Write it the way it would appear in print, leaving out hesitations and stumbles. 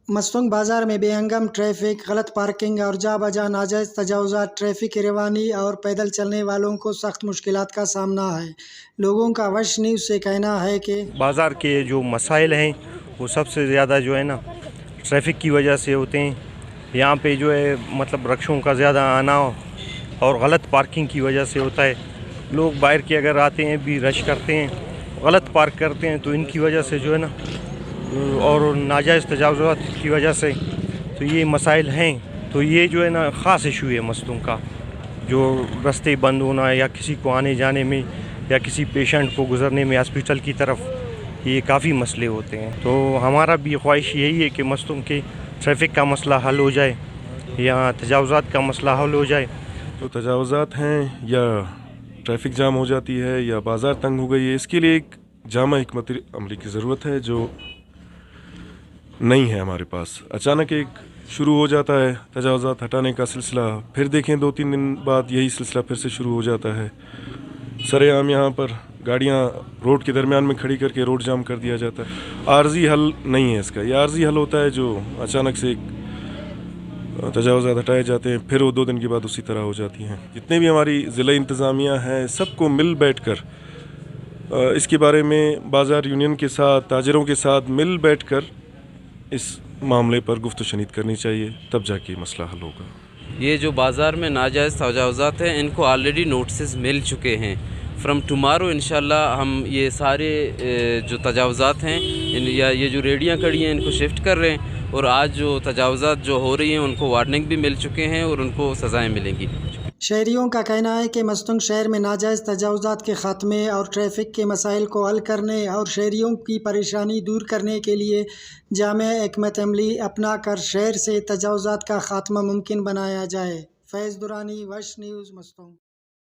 मस्तंग बाज़ार में बेहंगम ट्रैफिक, गलत पार्किंग और जा बजा नाजायज़ तजावुज़ात ट्रैफिक रवानी और पैदल चलने वालों को सख्त मुश्किलात का सामना है। लोगों का वश न्यूज़ से कहना है कि बाज़ार के जो मसाइल हैं वो सबसे ज़्यादा जो है ना ट्रैफिक की वजह से होते हैं। यहाँ पे जो है मतलब रक्षों का ज़्यादा आना और गलत पार्किंग की वजह से होता है। लोग बाहर के अगर आते हैं भी रश करते हैं, गलत पार्क करते हैं, तो इनकी वजह से जो है ना और नाजायज़ तजावुज़ात की वजह से तो ये मसाइल हैं। तो ये जो है ना ख़ास इशू है मस्तूंग का, जो रास्ते बंद होना या किसी को आने जाने में या किसी पेशेंट को गुज़रने में हॉस्पिटल की तरफ, ये काफ़ी मसले होते हैं। तो हमारा भी ख्वाहिश यही है कि मस्तूंग के ट्रैफिक का मसला हल हो जाए या तजावुज़ात का मसला हल हो जाए। तो तजावुज़ात हैं या ट्रैफिक जाम हो जाती है या बाज़ार तंग हो गई है, इसके लिए एक जामा हिकमत अमली की ज़रूरत है जो नहीं है हमारे पास। अचानक एक शुरू हो जाता है तजावुज़ात हटाने का सिलसिला, फिर देखें 2-3 दिन बाद यही सिलसिला फिर से शुरू हो जाता है। सरेआम यहाँ पर गाड़ियाँ रोड के दरमियान में खड़ी करके रोड जाम कर दिया जाता है। आर्जी हल नहीं है इसका। यह आर्जी हल होता है जो अचानक से तजावुज़ात हटाए जाते हैं, फिर वो 2 दिन के बाद उसी तरह हो जाती हैं। जितने भी हमारी ज़िला इंतज़ामिया हैं, सबको मिल बैठ कर इसके बारे में बाज़ार यूनियन के साथ, ताजरों के साथ मिल बैठ कर इस मामले पर गुफ्त शनीद करनी चाहिए, तब जाके मसला हल होगा। ये जो बाज़ार में नाजायज़ तजावुज़ात हैं, इनको ऑलरेडी नोटिस मिल चुके हैं। फ्रॉम टुमारो इंशाल्लाह हम ये सारे जो तजावुज़ात हैं या ये जो रेडियाँ खड़ी हैं इनको शिफ्ट कर रहे हैं, और आज जो तजावुज़ात जो हो रही हैं उनको वार्निंग भी मिल चुके हैं और उनको सज़ाएँ मिलेंगी। शहरियों का कहना है कि मस्तंग शहर में नाजायज़ तजावुज़ात के ख़ात्मे और ट्रैफिक के मसाइल को हल करने और शहरियों की परेशानी दूर करने के लिए जामे हिकमत अमली अपना कर शहर से तजावुज़ात का ख़ात्मा मुमकिन बनाया जाए। फैज़ दुरानी, वश न्यूज़, मस्तंग।